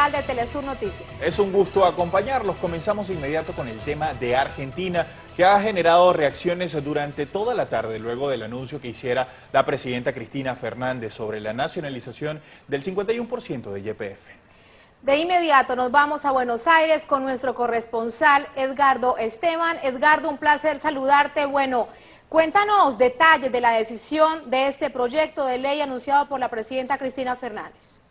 corresponsal de Telesur Noticias. Es un gusto acompañarlos. Comenzamos de inmediato con el tema de Argentina, que ha generado reacciones durante toda la tarde luego del anuncio que hiciera la presidenta Cristina Fernández sobre la nacionalización del 51% de YPF. De inmediato nos vamos a Buenos Aires con nuestro corresponsal Edgardo Esteban. Edgardo, un placer saludarte. Bueno, cuéntanos detalles de la decisión de este proyecto de ley anunciado por la presidenta Cristina Fernández.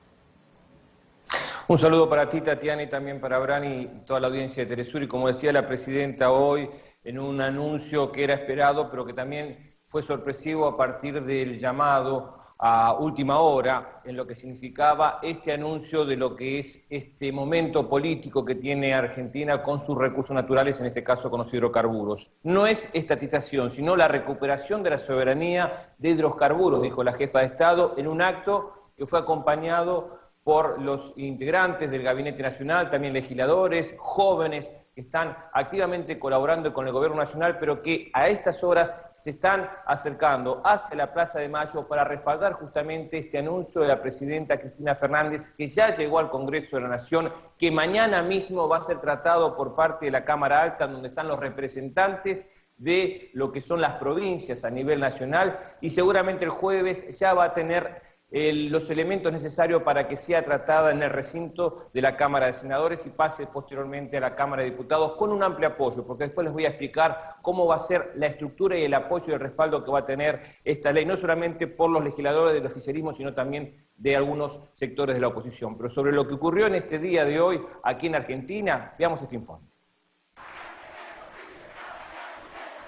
Un saludo para ti, Tatiana, y también para Abraham y toda la audiencia de Telesur. Y como decía la presidenta hoy, en un anuncio que era esperado, pero que también fue sorpresivo a partir del llamado a última hora, en lo que significaba este anuncio de lo que es este momento político que tiene Argentina con sus recursos naturales, en este caso con los hidrocarburos. No es estatización, sino la recuperación de la soberanía de hidrocarburos, dijo la jefa de Estado, en un acto que fue acompañado por los integrantes del Gabinete Nacional, también legisladores, jóvenes, que están activamente colaborando con el Gobierno Nacional, pero que a estas horas se están acercando hacia la Plaza de Mayo para respaldar justamente este anuncio de la presidenta Cristina Fernández, que ya llegó al Congreso de la Nación, que mañana mismo va a ser tratado por parte de la Cámara Alta, donde están los representantes de lo que son las provincias a nivel nacional, y seguramente el jueves ya va a tener los elementos necesarios para que sea tratada en el recinto de la Cámara de Senadores y pase posteriormente a la Cámara de Diputados con un amplio apoyo, porque después les voy a explicar cómo va a ser la estructura y el apoyo y el respaldo que va a tener esta ley, no solamente por los legisladores del oficialismo, sino también de algunos sectores de la oposición. Pero sobre lo que ocurrió en este día de hoy aquí en Argentina, veamos este informe.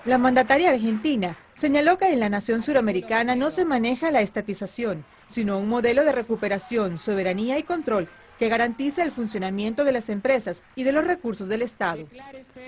La mandataria argentina señaló que en la nación suramericana no se maneja la estatización, sino un modelo de recuperación, soberanía y control que garantice el funcionamiento de las empresas y de los recursos del Estado.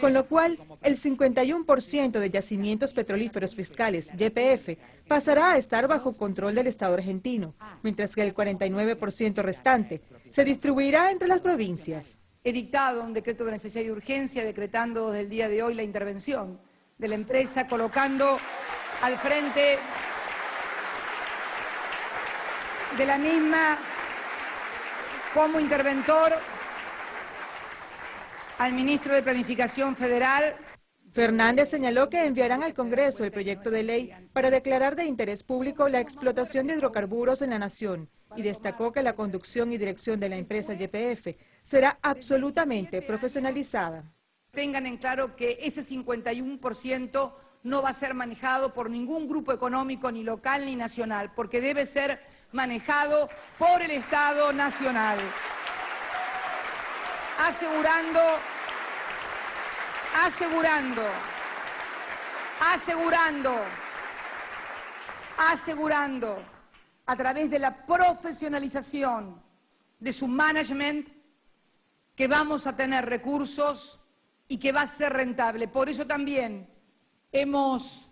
Con lo cual, el 51% de yacimientos petrolíferos fiscales, YPF, pasará a estar bajo control del Estado argentino, mientras que el 49% restante se distribuirá entre las provincias. He dictado un decreto de necesidad y urgencia, decretando desde el día de hoy la intervención de la empresa, colocando al frente de la misma como interventor al ministro de Planificación Federal. Fernández señaló que enviarán al Congreso el proyecto de ley para declarar de interés público la explotación de hidrocarburos en la nación y destacó que la conducción y dirección de la empresa YPF será absolutamente profesionalizada. Tengan en claro que ese 51% no va a ser manejado por ningún grupo económico, ni local ni nacional, porque debe ser manejado por el Estado Nacional, asegurando a través de la profesionalización de su management que vamos a tener recursos y que va a ser rentable. Por eso también hemos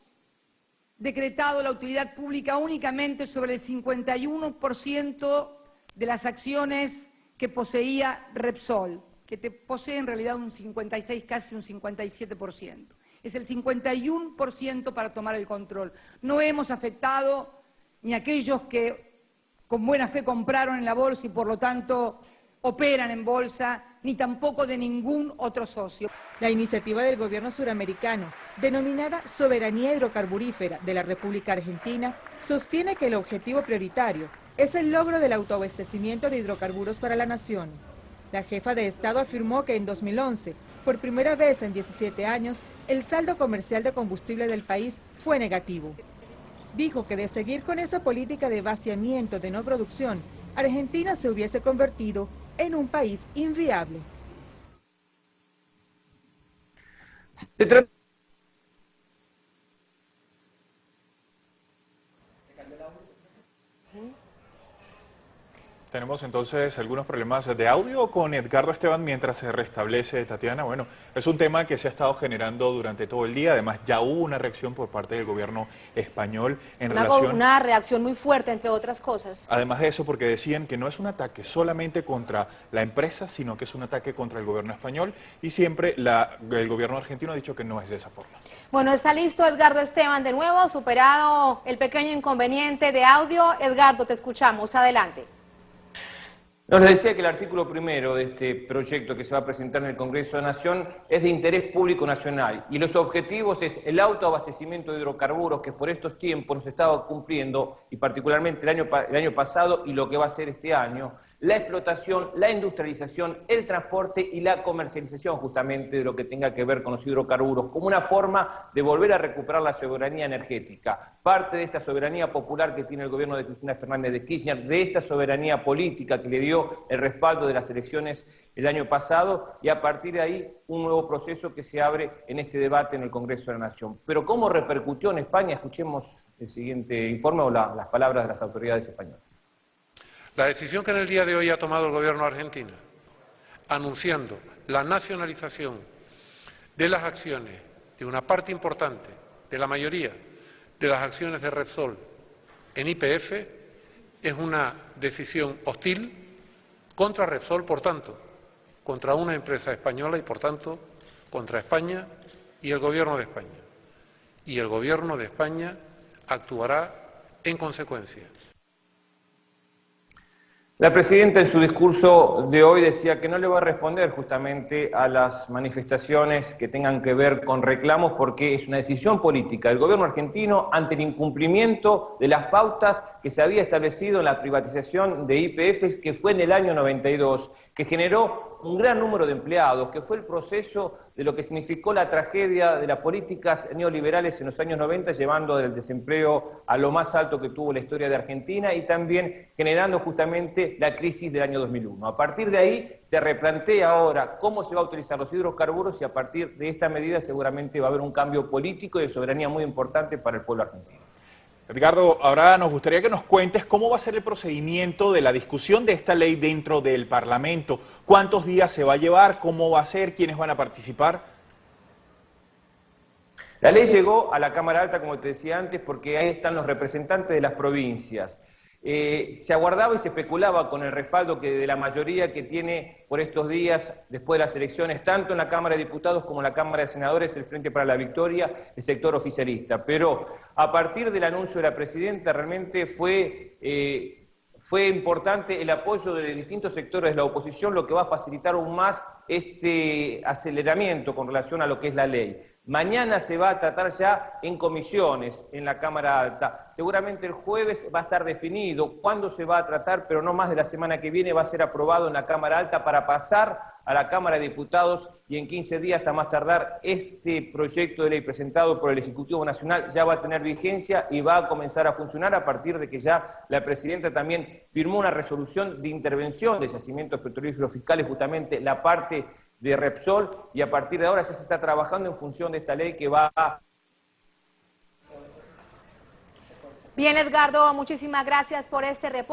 decretado la utilidad pública únicamente sobre el 51% de las acciones que poseía Repsol, que posee en realidad un 56, casi un 57%. Es el 51% para tomar el control. No hemos afectado ni a aquellos que con buena fe compraron en la bolsa y por lo tanto operan en bolsa, ni tampoco de ningún otro socio. La iniciativa del gobierno suramericano, denominada Soberanía Hidrocarburífera de la República Argentina, sostiene que el objetivo prioritario es el logro del autoabastecimiento de hidrocarburos para la nación. La jefa de Estado afirmó que en 2011, por primera vez en 17 años, el saldo comercial de combustible del país fue negativo. Dijo que de seguir con esa política de vaciamiento de no producción, Argentina se hubiese convertido en un país inviable. Tenemos entonces algunos problemas de audio con Edgardo Esteban mientras se restablece, Tatiana. Bueno, es un tema que se ha estado generando durante todo el día. Además, ya hubo una reacción por parte del gobierno español en relación... Una reacción muy fuerte, entre otras cosas. Además de eso, porque decían que no es un ataque solamente contra la empresa, sino que es un ataque contra el gobierno español, y siempre el gobierno argentino ha dicho que no es de esa forma. Bueno, está listo Edgardo Esteban de nuevo, superado el pequeño inconveniente de audio. Edgardo, te escuchamos. Adelante. Nos decía que el artículo primero de este proyecto que se va a presentar en el Congreso de la Nación es de interés público nacional y los objetivos es el autoabastecimiento de hidrocarburos que por estos tiempos nos estaba cumpliendo y particularmente el año pasado y lo que va a ser este año, la explotación, la industrialización, el transporte y la comercialización justamente de lo que tenga que ver con los hidrocarburos, como una forma de volver a recuperar la soberanía energética. Parte de esta soberanía popular que tiene el gobierno de Cristina Fernández de Kirchner, de esta soberanía política que le dio el respaldo de las elecciones el año pasado, y a partir de ahí un nuevo proceso que se abre en este debate en el Congreso de la Nación. Pero ¿cómo repercutió en España? Escuchemos el siguiente informe o las palabras de las autoridades españolas. La decisión que en el día de hoy ha tomado el Gobierno de Argentina, anunciando la nacionalización de las acciones de una parte importante, de la mayoría de las acciones de Repsol en YPF, es una decisión hostil contra Repsol, por tanto, contra una empresa española y, por tanto, contra España y el Gobierno de España. Y el Gobierno de España actuará en consecuencia. La presidenta en su discurso de hoy decía que no le va a responder justamente a las manifestaciones que tengan que ver con reclamos porque es una decisión política del gobierno argentino ante el incumplimiento de las pautas que se había establecido en la privatización de YPF, que fue en el año 92, que generó un gran número de empleados, que fue el proceso de lo que significó la tragedia de las políticas neoliberales en los años 90, llevando del desempleo a lo más alto que tuvo la historia de Argentina y también generando justamente la crisis del año 2001. A partir de ahí se replantea ahora cómo se va a utilizar los hidrocarburos y a partir de esta medida seguramente va a haber un cambio político y de soberanía muy importante para el pueblo argentino. Edgardo, ahora nos gustaría que nos cuentes cómo va a ser el procedimiento de la discusión de esta ley dentro del Parlamento. ¿Cuántos días se va a llevar? ¿Cómo va a ser? ¿Quiénes van a participar? La ley llegó a la Cámara Alta, como te decía antes, porque ahí están los representantes de las provincias. Se aguardaba y se especulaba con el respaldo de la mayoría que tiene por estos días, después de las elecciones, tanto en la Cámara de Diputados como en la Cámara de Senadores, el Frente para la Victoria, el sector oficialista. Pero a partir del anuncio de la presidenta realmente fue importante el apoyo de distintos sectores de la oposición, lo que va a facilitar aún más este aceleramiento con relación a lo que es la ley. Mañana se va a tratar ya en comisiones en la Cámara Alta. Seguramente el jueves va a estar definido cuándo se va a tratar, pero no más de la semana que viene va a ser aprobado en la Cámara Alta para pasar a la Cámara de Diputados y en 15 días a más tardar este proyecto de ley presentado por el Ejecutivo Nacional ya va a tener vigencia y va a comenzar a funcionar a partir de que ya la presidenta también firmó una resolución de intervención de yacimientos petrolíferos fiscales, justamente la parte de Repsol, y a partir de ahora ya se está trabajando en función de esta ley que va a... Bien, Edgardo, muchísimas gracias por este reporte.